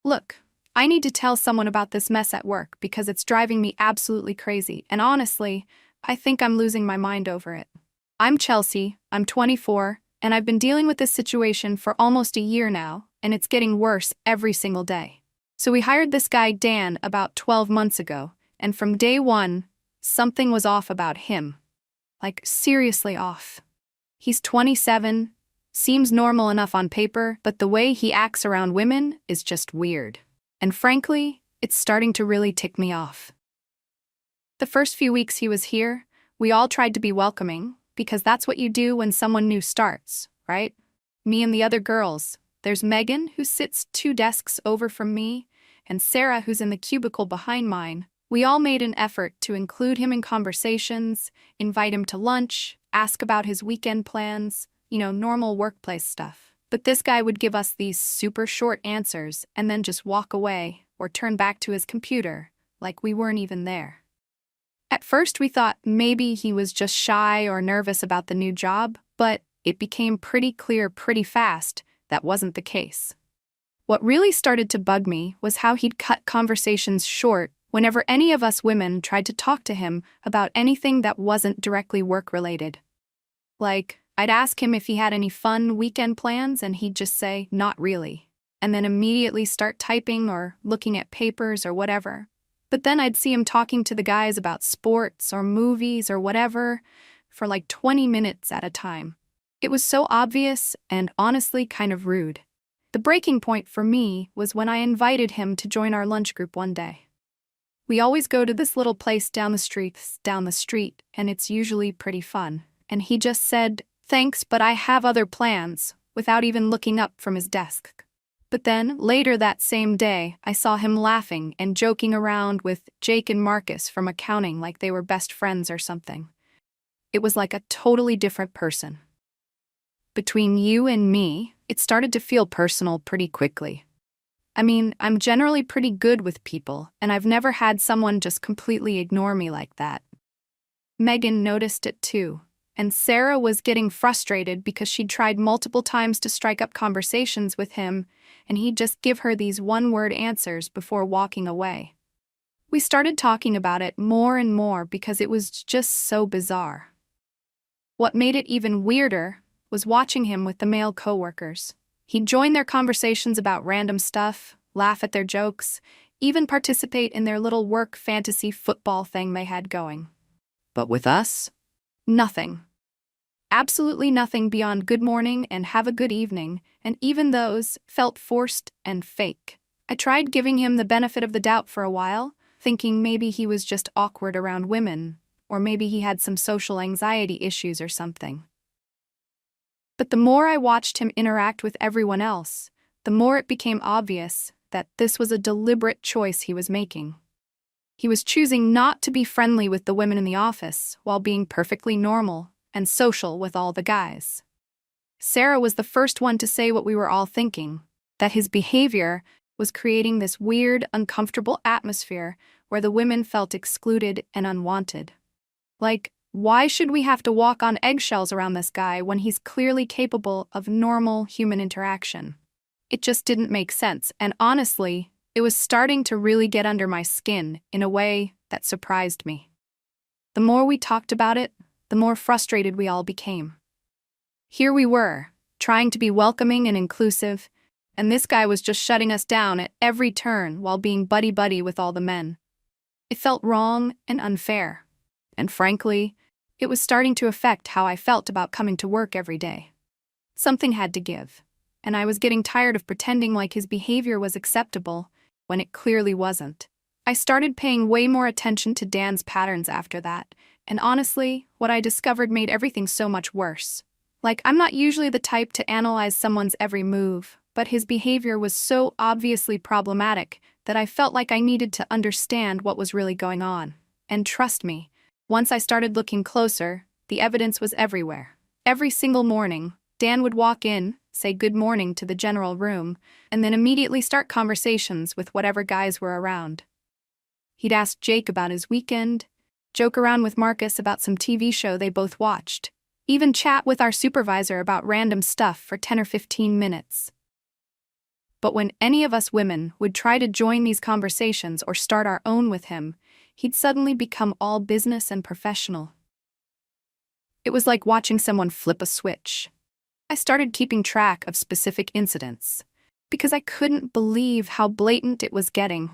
Look, I need to tell someone about this mess at work because it's driving me absolutely crazy, and honestly, I think I'm losing my mind over it. I'm Chelsea, I'm 24, and I've been dealing with this situation for almost a year now, and it's getting worse every single day. So we hired this guy Dan about 12 months ago, and from day one, something was off about him. Like, seriously off. He's 27, seems normal enough on paper, but the way he acts around women is just weird. And frankly, it's starting to really tick me off. The first few weeks he was here, we all tried to be welcoming, because that's what you do when someone new starts, right? Me and the other girls. There's Megan, who sits 2 desks over from me, and Sarah, who's in the cubicle behind mine. We all made an effort to include him in conversations, invite him to lunch, ask about his weekend plans, normal workplace stuff. But this guy would give us these super short answers and then just walk away or turn back to his computer, like we weren't even there. At first we thought maybe he was just shy or nervous about the new job, but it became pretty clear pretty fast that wasn't the case. What really started to bug me was how he'd cut conversations short whenever any of us women tried to talk to him about anything that wasn't directly work-related. Like, I'd ask him if he had any fun weekend plans and he'd just say, "Not really," and then immediately start typing or looking at papers or whatever. But then I'd see him talking to the guys about sports or movies or whatever for like 20 minutes at a time. It was so obvious and honestly kind of rude. The breaking point for me was when I invited him to join our lunch group one day. We always go to this little place down the street, and it's usually pretty fun. And he just said, "Thanks, but I have other plans," without even looking up from his desk. But then, later that same day, I saw him laughing and joking around with Jake and Marcus from accounting like they were best friends or something. It was like a totally different person. Between you and me, it started to feel personal pretty quickly. I mean, I'm generally pretty good with people, and I've never had someone just completely ignore me like that. Megan noticed it too, and Sarah was getting frustrated because she'd tried multiple times to strike up conversations with him, and he'd just give her these one-word answers before walking away. We started talking about it more and more because it was just so bizarre. What made it even weirder was watching him with the male coworkers. He'd join their conversations about random stuff, laugh at their jokes, even participate in their little work fantasy football thing they had going. But with us, nothing. Absolutely nothing beyond good morning and have a good evening, and even those felt forced and fake. I tried giving him the benefit of the doubt for a while, thinking maybe he was just awkward around women, or maybe he had some social anxiety issues or something. But the more I watched him interact with everyone else, the more it became obvious that this was a deliberate choice he was making. He was choosing not to be friendly with the women in the office while being perfectly normal and social with all the guys. Sarah was the first one to say what we were all thinking, that his behavior was creating this weird, uncomfortable atmosphere where the women felt excluded and unwanted. Like, why should we have to walk on eggshells around this guy when he's clearly capable of normal human interaction? It just didn't make sense, and honestly, it was starting to really get under my skin in a way that surprised me. The more we talked about it, the more frustrated we all became. Here we were, trying to be welcoming and inclusive, and this guy was just shutting us down at every turn while being buddy-buddy with all the men. It felt wrong and unfair, and frankly, it was starting to affect how I felt about coming to work every day. Something had to give, and I was getting tired of pretending like his behavior was acceptable when it clearly wasn't. I started paying way more attention to Dan's patterns after that, and honestly, what I discovered made everything so much worse. Like, I'm not usually the type to analyze someone's every move, but his behavior was so obviously problematic that I felt like I needed to understand what was really going on. And trust me, once I started looking closer, the evidence was everywhere. Every single morning, Dan would walk in, say good morning to the general room, and then immediately start conversations with whatever guys were around. He'd ask Jake about his weekend, joke around with Marcus about some TV show they both watched, even chat with our supervisor about random stuff for 10 or 15 minutes. But when any of us women would try to join these conversations or start our own with him, he'd suddenly become all business and professional. It was like watching someone flip a switch. I started keeping track of specific incidents because I couldn't believe how blatant it was getting.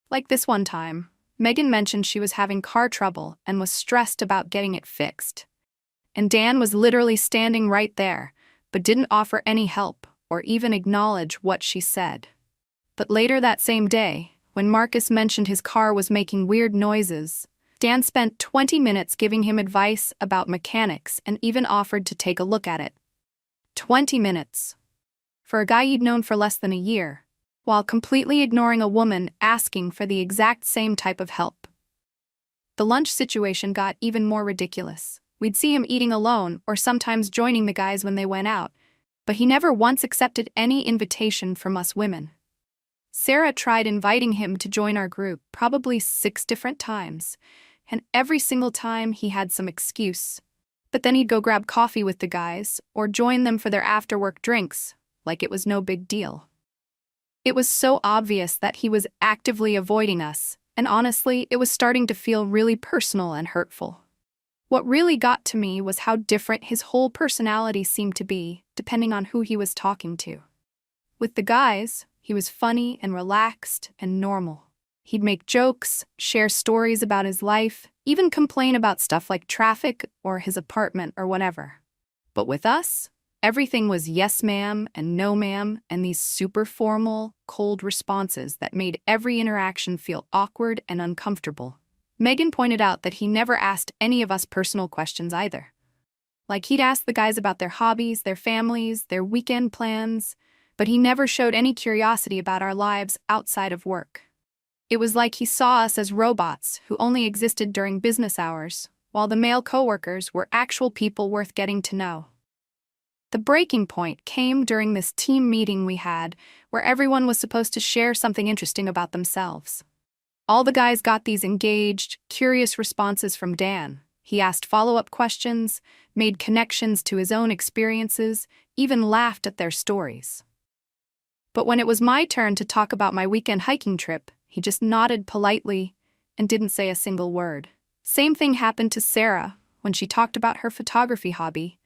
Like this one time, Megan mentioned she was having car trouble and was stressed about getting it fixed. And Dan was literally standing right there, but didn't offer any help or even acknowledge what she said. But later that same day, when Marcus mentioned his car was making weird noises, Dan spent 20 minutes giving him advice about mechanics and even offered to take a look at it. 20 minutes. For a guy you'd known for less than a year, while completely ignoring a woman asking for the exact same type of help. The lunch situation got even more ridiculous. We'd see him eating alone or sometimes joining the guys when they went out, but he never once accepted any invitation from us women. Sarah tried inviting him to join our group probably 6 different times, and every single time he had some excuse. But then he'd go grab coffee with the guys or join them for their after-work drinks, like it was no big deal. It was so obvious that he was actively avoiding us, and honestly, it was starting to feel really personal and hurtful. What really got to me was how different his whole personality seemed to be, depending on who he was talking to. With the guys, he was funny and relaxed and normal. He'd make jokes, share stories about his life, even complain about stuff like traffic or his apartment or whatever. But with us, everything was yes ma'am and no ma'am and these super formal, cold responses that made every interaction feel awkward and uncomfortable. Megan pointed out that he never asked any of us personal questions either. Like he'd ask the guys about their hobbies, their families, their weekend plans, but he never showed any curiosity about our lives outside of work. It was like he saw us as robots who only existed during business hours, while the male coworkers were actual people worth getting to know. The breaking point came during this team meeting we had, where everyone was supposed to share something interesting about themselves. All the guys got these engaged, curious responses from Dan. He asked follow-up questions, made connections to his own experiences, even laughed at their stories. But when it was my turn to talk about my weekend hiking trip, he just nodded politely and didn't say a single word. Same thing happened to Sarah when she talked about her photography hobby,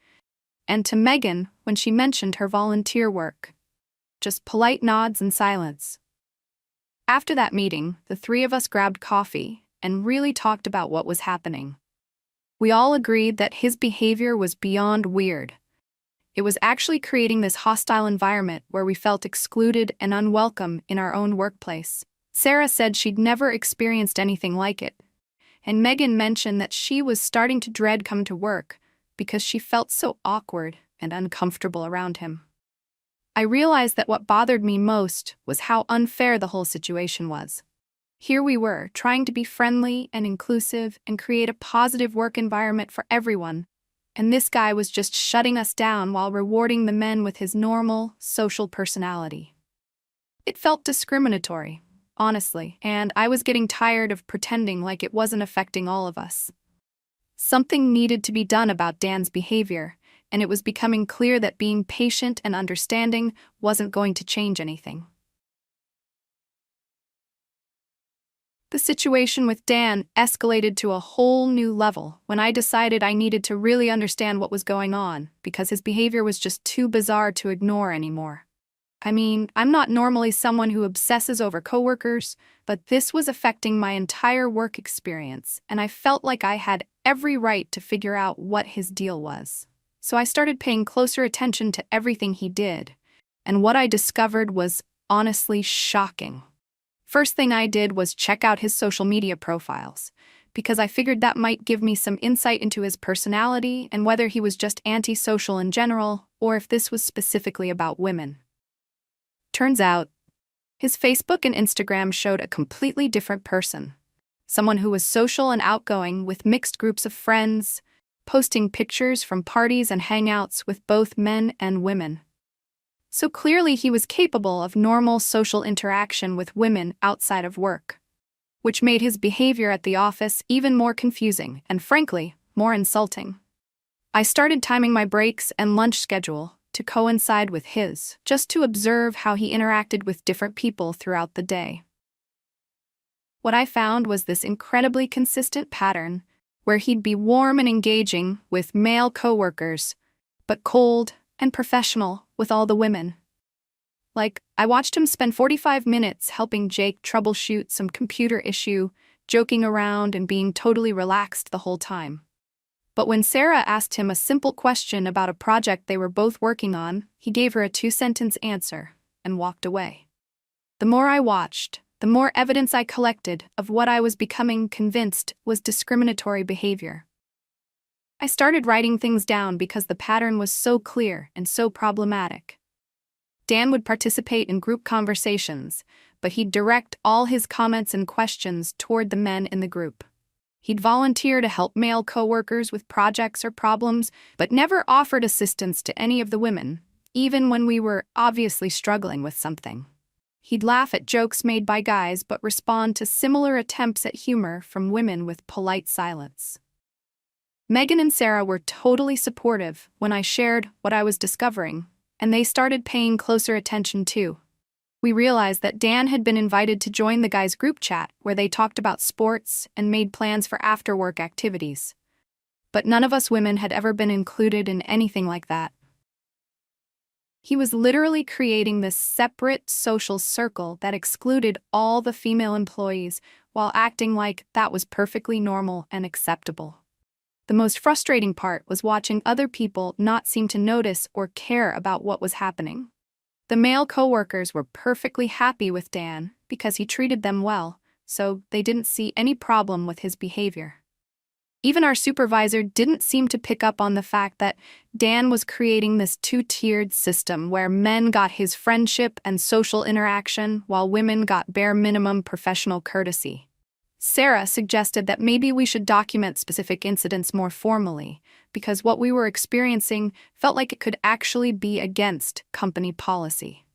and to Megan when she mentioned her volunteer work. Just polite nods and silence. After that meeting, the 3 of us grabbed coffee and really talked about what was happening. We all agreed that his behavior was beyond weird. It was actually creating this hostile environment where we felt excluded and unwelcome in our own workplace. Sarah said she'd never experienced anything like it, and Megan mentioned that she was starting to dread coming to work because she felt so awkward and uncomfortable around him. I realized that what bothered me most was how unfair the whole situation was. Here we were, trying to be friendly and inclusive and create a positive work environment for everyone, and this guy was just shutting us down while rewarding the men with his normal, social personality. It felt discriminatory, honestly, and I was getting tired of pretending like it wasn't affecting all of us. Something needed to be done about Dan's behavior, and it was becoming clear that being patient and understanding wasn't going to change anything. The situation with Dan escalated to a whole new level when I decided I needed to really understand what was going on because his behavior was just too bizarre to ignore anymore. I mean, I'm not normally someone who obsesses over coworkers, but this was affecting my entire work experience, and I felt like I had every right to figure out what his deal was. So I started paying closer attention to everything he did, and what I discovered was honestly shocking. First thing I did was check out his social media profiles, because I figured that might give me some insight into his personality and whether he was just antisocial in general, or if this was specifically about women. Turns out, his Facebook and Instagram showed a completely different person. Someone who was social and outgoing with mixed groups of friends, posting pictures from parties and hangouts with both men and women. So clearly he was capable of normal social interaction with women outside of work, which made his behavior at the office even more confusing and, frankly, more insulting. I started timing my breaks and lunch schedule, to coincide with his, just to observe how he interacted with different people throughout the day. What I found was this incredibly consistent pattern where he'd be warm and engaging with male coworkers, but cold and professional with all the women. Like, I watched him spend 45 minutes helping Jake troubleshoot some computer issue, joking around and being totally relaxed the whole time. But when Sarah asked him a simple question about a project they were both working on, he gave her a 2-sentence answer and walked away. The more I watched, the more evidence I collected of what I was becoming convinced was discriminatory behavior. I started writing things down because the pattern was so clear and so problematic. Dan would participate in group conversations, but he'd direct all his comments and questions toward the men in the group. He'd volunteer to help male coworkers with projects or problems, but never offered assistance to any of the women, even when we were obviously struggling with something. He'd laugh at jokes made by guys but respond to similar attempts at humor from women with polite silence. Megan and Sarah were totally supportive when I shared what I was discovering, and they started paying closer attention too. We realized that Dan had been invited to join the guys' group chat where they talked about sports and made plans for after-work activities. But none of us women had ever been included in anything like that. He was literally creating this separate social circle that excluded all the female employees while acting like that was perfectly normal and acceptable. The most frustrating part was watching other people not seem to notice or care about what was happening. The male coworkers were perfectly happy with Dan because he treated them well, so they didn't see any problem with his behavior. Even our supervisor didn't seem to pick up on the fact that Dan was creating this 2-tiered system where men got his friendship and social interaction while women got bare minimum professional courtesy. Sarah suggested that maybe we should document specific incidents more formally, because what we were experiencing felt like it could actually be against company policy.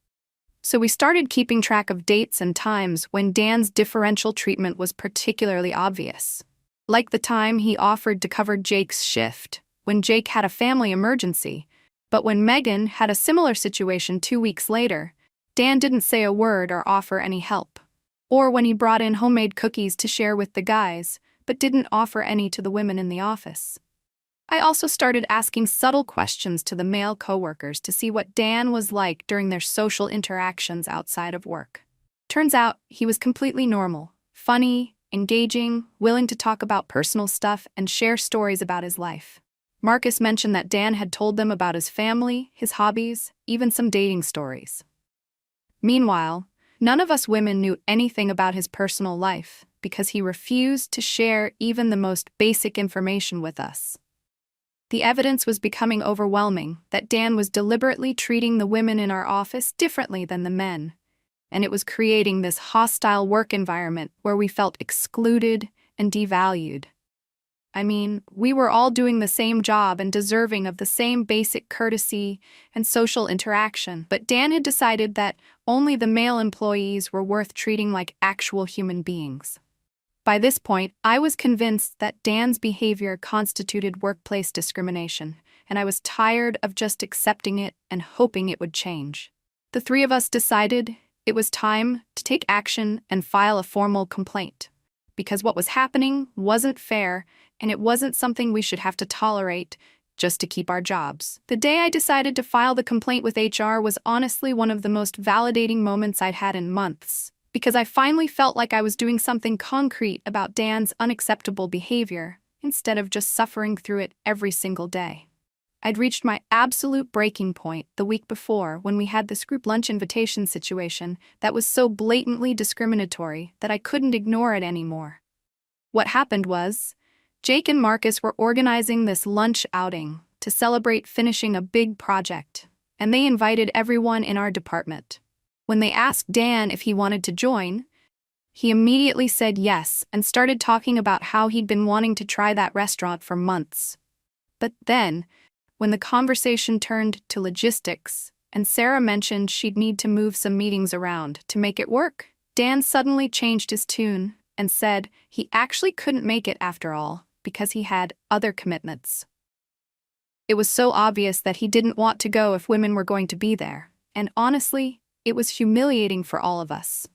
So we started keeping track of dates and times when Dan's differential treatment was particularly obvious. Like the time he offered to cover Jake's shift when Jake had a family emergency, but when Megan had a similar situation 2 weeks later, Dan didn't say a word or offer any help. Or when he brought in homemade cookies to share with the guys, but didn't offer any to the women in the office. I also started asking subtle questions to the male coworkers to see what Dan was like during their social interactions outside of work. Turns out he was completely normal, funny, engaging, willing to talk about personal stuff and share stories about his life. Marcus mentioned that Dan had told them about his family, his hobbies, even some dating stories. Meanwhile, none of us women knew anything about his personal life because he refused to share even the most basic information with us. The evidence was becoming overwhelming that Dan was deliberately treating the women in our office differently than the men, and it was creating this hostile work environment where we felt excluded and devalued. I mean, we were all doing the same job and deserving of the same basic courtesy and social interaction, but Dan had decided that only the male employees were worth treating like actual human beings. By this point, I was convinced that Dan's behavior constituted workplace discrimination, and I was tired of just accepting it and hoping it would change. The three of us decided it was time to take action and file a formal complaint, because what was happening wasn't fair, and it wasn't something we should have to tolerate just to keep our jobs. The day I decided to file the complaint with HR was honestly one of the most validating moments I'd had in months, because I finally felt like I was doing something concrete about Dan's unacceptable behavior, instead of just suffering through it every single day. I'd reached my absolute breaking point the week before when we had this group lunch invitation situation that was so blatantly discriminatory that I couldn't ignore it anymore. What happened was, Jake and Marcus were organizing this lunch outing to celebrate finishing a big project, and they invited everyone in our department. When they asked Dan if he wanted to join, he immediately said yes and started talking about how he'd been wanting to try that restaurant for months. But then, when the conversation turned to logistics, and Sarah mentioned she'd need to move some meetings around to make it work, Dan suddenly changed his tune and said he actually couldn't make it after all because he had other commitments. It was so obvious that he didn't want to go if women were going to be there, and honestly, it was humiliating for all of us.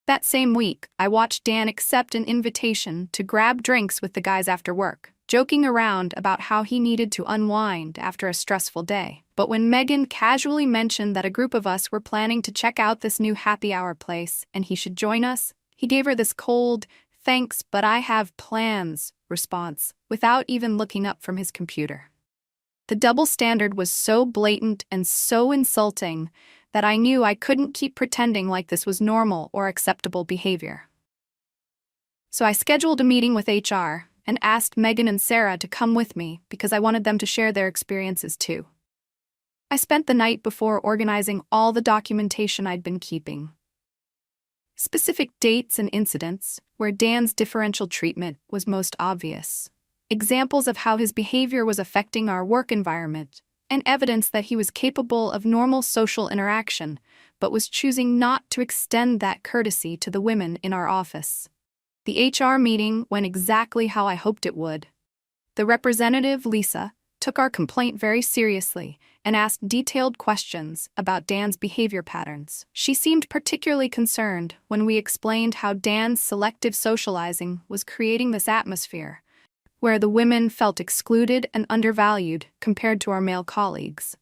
That same week, I watched Dan accept an invitation to grab drinks with the guys after work, joking around about how he needed to unwind after a stressful day. But when Megan casually mentioned that a group of us were planning to check out this new happy hour place and he should join us, he gave her this cold, "Thanks, but I have plans" response, without even looking up from his computer. The double standard was so blatant and so insulting that I knew I couldn't keep pretending like this was normal or acceptable behavior. So I scheduled a meeting with HR and asked Megan and Sarah to come with me because I wanted them to share their experiences too. I spent the night before organizing all the documentation I'd been keeping. Specific dates and incidents where Dan's differential treatment was most obvious. Examples of how his behavior was affecting our work environment, and evidence that he was capable of normal social interaction, but was choosing not to extend that courtesy to the women in our office. The HR meeting went exactly how I hoped it would. The representative, Lisa, took our complaint very seriously and asked detailed questions about Dan's behavior patterns. She seemed particularly concerned when we explained how Dan's selective socializing was creating this atmosphere where the women felt excluded and undervalued compared to our male colleagues.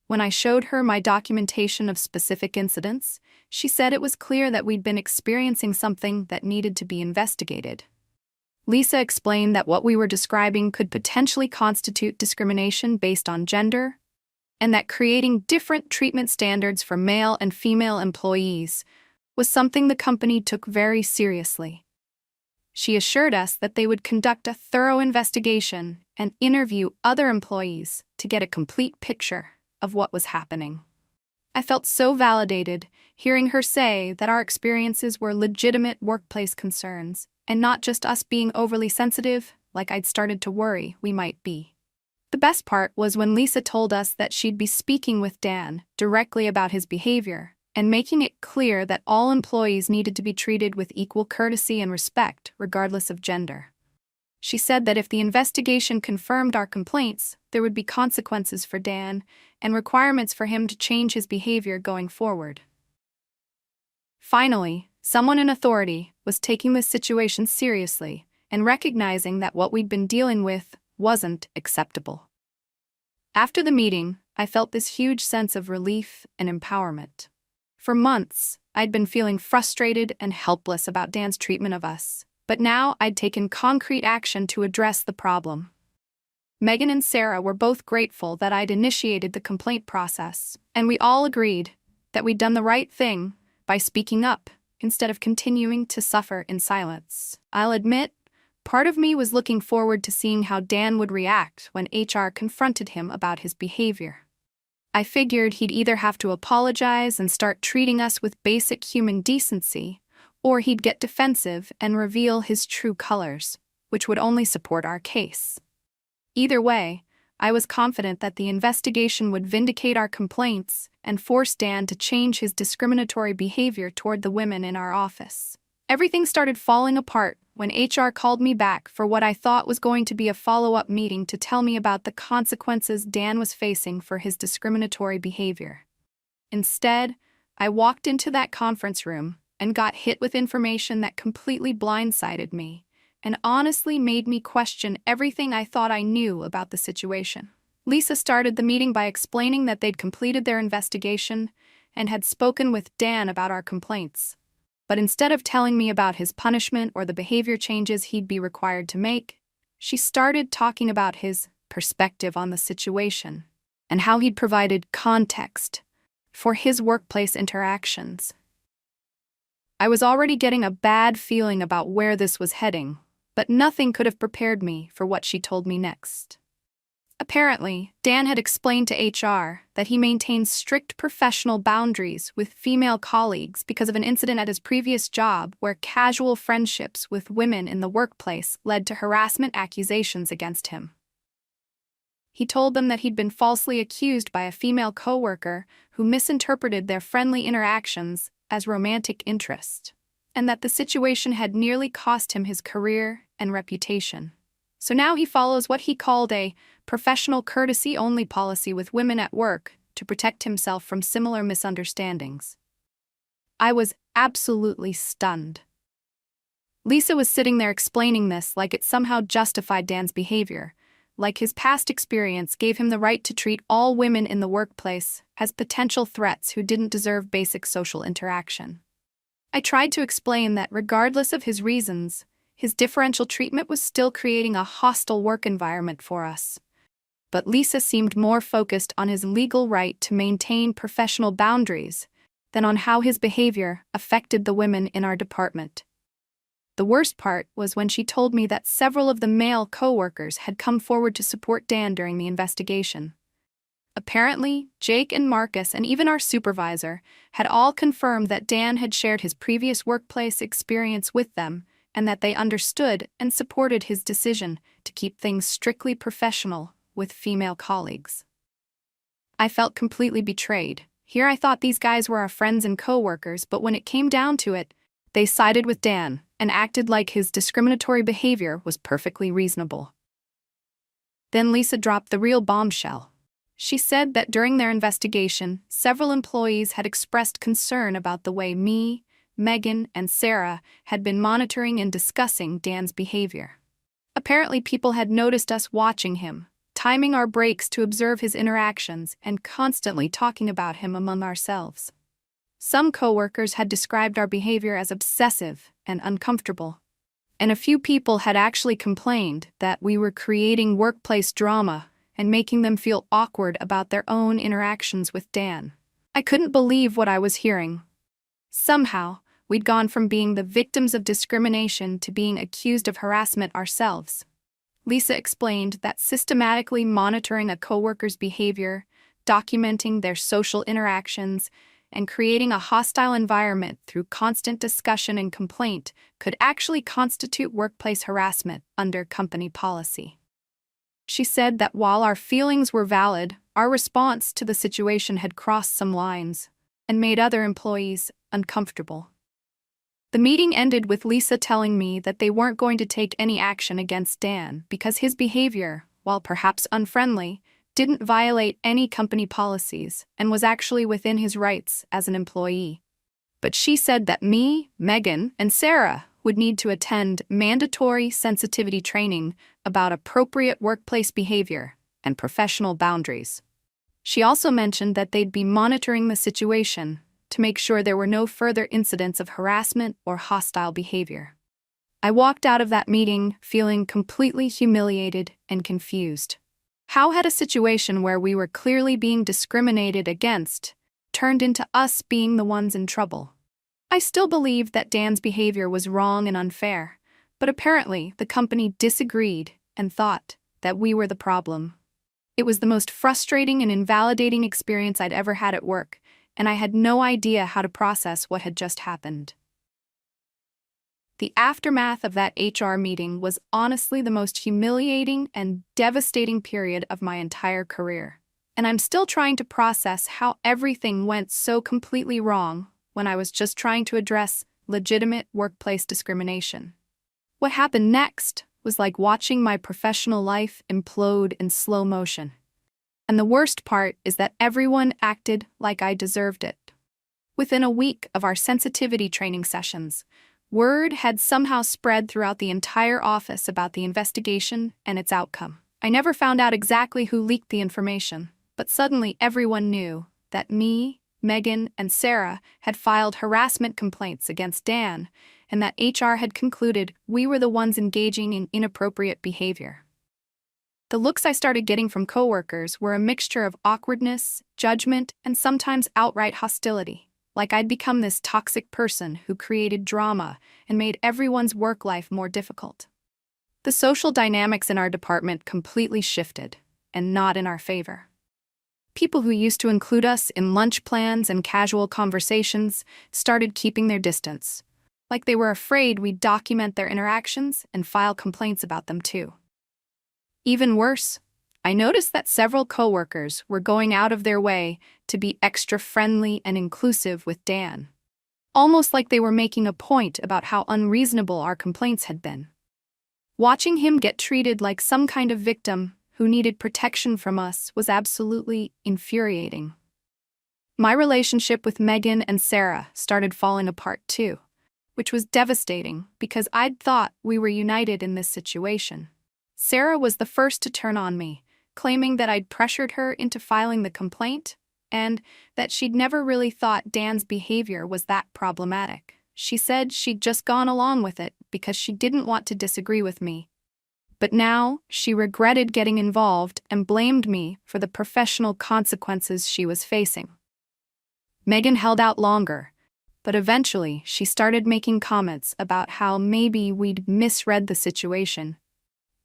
When I showed her my documentation of specific incidents, she said it was clear that we'd been experiencing something that needed to be investigated. Lisa explained that what we were describing could potentially constitute discrimination based on gender, and that creating different treatment standards for male and female employees was something the company took very seriously. She assured us that they would conduct a thorough investigation and interview other employees to get a complete picture of what was happening. I felt so validated hearing her say that our experiences were legitimate workplace concerns and not just us being overly sensitive like I'd started to worry we might be. The best part was when Lisa told us that she'd be speaking with Dan directly about his behavior and making it clear that all employees needed to be treated with equal courtesy and respect, regardless of gender. She said that if the investigation confirmed our complaints, there would be consequences for Dan and requirements for him to change his behavior going forward. Finally, someone in authority was taking this situation seriously and recognizing that what we'd been dealing with wasn't acceptable. After the meeting, I felt this huge sense of relief and empowerment. For months, I'd been feeling frustrated and helpless about Dan's treatment of us, but now I'd taken concrete action to address the problem. Megan and Sarah were both grateful that I'd initiated the complaint process, and we all agreed that we'd done the right thing by speaking up instead of continuing to suffer in silence. I'll admit, part of me was looking forward to seeing how Dan would react when HR confronted him about his behavior. I figured he'd either have to apologize and start treating us with basic human decency, or he'd get defensive and reveal his true colors, which would only support our case. Either way, I was confident that the investigation would vindicate our complaints and force Dan to change his discriminatory behavior toward the women in our office. Everything started falling apart when HR called me back for what I thought was going to be a follow-up meeting to tell me about the consequences Dan was facing for his discriminatory behavior. Instead, I walked into that conference room and got hit with information that completely blindsided me and honestly made me question everything I thought I knew about the situation. Lisa started the meeting by explaining that they'd completed their investigation and had spoken with Dan about our complaints. But instead of telling me about his punishment or the behavior changes he'd be required to make, she started talking about his perspective on the situation and how he'd provided context for his workplace interactions. I was already getting a bad feeling about where this was heading, but nothing could have prepared me for what she told me next. Apparently, Dan had explained to HR that he maintains strict professional boundaries with female colleagues because of an incident at his previous job where casual friendships with women in the workplace led to harassment accusations against him. He told them that he'd been falsely accused by a female coworker who misinterpreted their friendly interactions as romantic interest, and that the situation had nearly cost him his career and reputation. So now he follows what he called a professional courtesy-only policy with women at work to protect himself from similar misunderstandings. I was absolutely stunned. Lisa was sitting there explaining this like it somehow justified Dan's behavior, like his past experience gave him the right to treat all women in the workplace as potential threats who didn't deserve basic social interaction. I tried to explain that regardless of his reasons, his differential treatment was still creating a hostile work environment for us. But Lisa seemed more focused on his legal right to maintain professional boundaries than on how his behavior affected the women in our department. The worst part was when she told me that several of the male coworkers had come forward to support Dan during the investigation. Apparently, Jake and Marcus and even our supervisor had all confirmed that Dan had shared his previous workplace experience with them and that they understood and supported his decision to keep things strictly professional with female colleagues. I felt completely betrayed. Here I thought these guys were our friends and coworkers, but when it came down to it, they sided with Dan and acted like his discriminatory behavior was perfectly reasonable. Then Lisa dropped the real bombshell. She said that during their investigation, several employees had expressed concern about the way me, Megan, and Sarah had been monitoring and discussing Dan's behavior. Apparently, people had noticed us watching him, timing our breaks to observe his interactions, and constantly talking about him among ourselves. Some coworkers had described our behavior as obsessive and uncomfortable, and a few people had actually complained that we were creating workplace drama and making them feel awkward about their own interactions with Dan. I couldn't believe what I was hearing. Somehow, we'd gone from being the victims of discrimination to being accused of harassment ourselves. Lisa explained that systematically monitoring a coworker's behavior, documenting their social interactions, and creating a hostile environment through constant discussion and complaint could actually constitute workplace harassment under company policy. She said that while our feelings were valid, our response to the situation had crossed some lines and made other employees uncomfortable. The meeting ended with Lisa telling me that they weren't going to take any action against Dan because his behavior, while perhaps unfriendly, didn't violate any company policies and was actually within his rights as an employee. But she said that me, Megan, and Sarah would need to attend mandatory sensitivity training about appropriate workplace behavior and professional boundaries. She also mentioned that they'd be monitoring the situation to make sure there were no further incidents of harassment or hostile behavior. I walked out of that meeting feeling completely humiliated and confused. How had a situation where we were clearly being discriminated against turned into us being the ones in trouble? I still believed that Dan's behavior was wrong and unfair, but apparently the company disagreed and thought that we were the problem. It was the most frustrating and invalidating experience I'd ever had at work, and I had no idea how to process what had just happened. The aftermath of that HR meeting was honestly the most humiliating and devastating period of my entire career, and I'm still trying to process how everything went so completely wrong when I was just trying to address legitimate workplace discrimination. What happened next was like watching my professional life implode in slow motion. And the worst part is that everyone acted like I deserved it. Within a week of our sensitivity training sessions, word had somehow spread throughout the entire office about the investigation and its outcome. I never found out exactly who leaked the information, but suddenly everyone knew that me, Megan, and Sarah had filed harassment complaints against Dan, and that HR had concluded we were the ones engaging in inappropriate behavior. The looks I started getting from coworkers were a mixture of awkwardness, judgment, and sometimes outright hostility, like I'd become this toxic person who created drama and made everyone's work life more difficult. The social dynamics in our department completely shifted, and not in our favor. People who used to include us in lunch plans and casual conversations started keeping their distance, like they were afraid we'd document their interactions and file complaints about them too. Even worse, I noticed that several coworkers were going out of their way to be extra friendly and inclusive with Dan, almost like they were making a point about how unreasonable our complaints had been. Watching him get treated like some kind of victim who needed protection from us was absolutely infuriating. My relationship with Megan and Sarah started falling apart too, which was devastating because I'd thought we were united in this situation. Sarah was the first to turn on me, claiming that I'd pressured her into filing the complaint and that she'd never really thought Dan's behavior was that problematic. She said she'd just gone along with it because she didn't want to disagree with me. But now she regretted getting involved and blamed me for the professional consequences she was facing. Megan held out longer, but eventually she started making comments about how maybe we'd misread the situation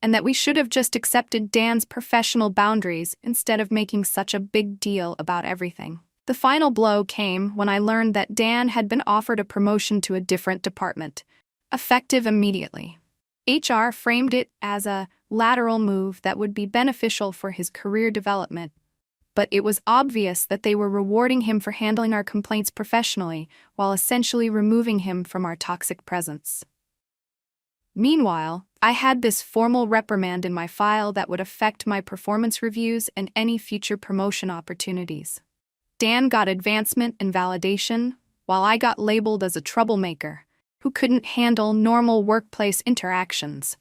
and that we should have just accepted Dan's professional boundaries instead of making such a big deal about everything. The final blow came when I learned that Dan had been offered a promotion to a different department, effective immediately. HR framed it as a lateral move that would be beneficial for his career development, but it was obvious that they were rewarding him for handling our complaints professionally while essentially removing him from our toxic presence. Meanwhile, I had this formal reprimand in my file that would affect my performance reviews and any future promotion opportunities. Dan got advancement and validation, while I got labeled as a troublemaker who couldn't handle normal workplace interactions.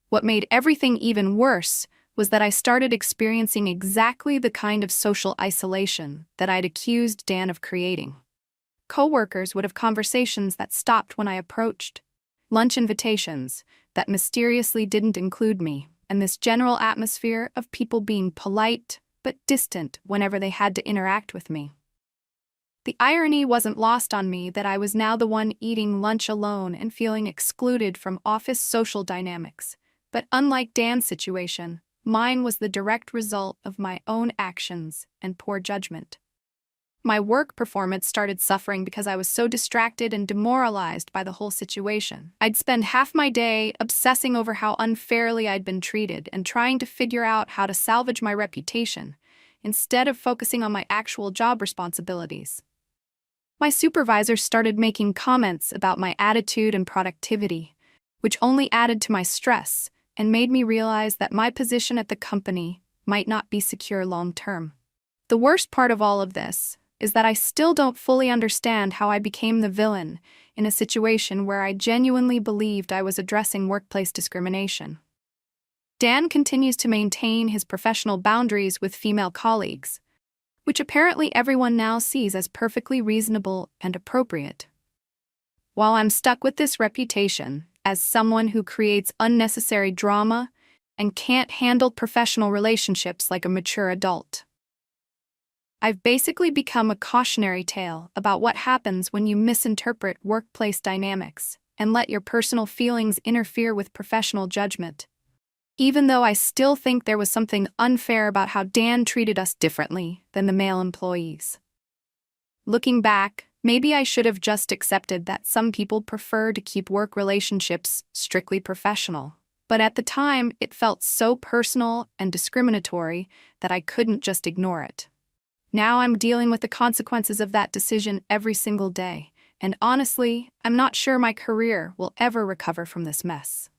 What made everything even worse was that I started experiencing exactly the kind of social isolation that I'd accused Dan of creating. Coworkers would have conversations that stopped when I approached, lunch invitations that mysteriously didn't include me, and this general atmosphere of people being polite but distant whenever they had to interact with me. The irony wasn't lost on me that I was now the one eating lunch alone and feeling excluded from office social dynamics, but unlike Dan's situation, mine was the direct result of my own actions and poor judgment. My work performance started suffering because I was so distracted and demoralized by the whole situation. I'd spend half my day obsessing over how unfairly I'd been treated and trying to figure out how to salvage my reputation, instead of focusing on my actual job responsibilities. My supervisors started making comments about my attitude and productivity, which only added to my stress and made me realize that my position at the company might not be secure long-term. The worst part of all of this is that I still don't fully understand how I became the villain in a situation where I genuinely believed I was addressing workplace discrimination. Dan continues to maintain his professional boundaries with female colleagues, which apparently everyone now sees as perfectly reasonable and appropriate. While I'm stuck with this reputation as someone who creates unnecessary drama and can't handle professional relationships like a mature adult, I've basically become a cautionary tale about what happens when you misinterpret workplace dynamics and let your personal feelings interfere with professional judgment. Even though I still think there was something unfair about how Dan treated us differently than the male employees. Looking back, maybe I should have just accepted that some people prefer to keep work relationships strictly professional. But at the time, it felt so personal and discriminatory that I couldn't just ignore it. Now I'm dealing with the consequences of that decision every single day, and honestly, I'm not sure my career will ever recover from this mess.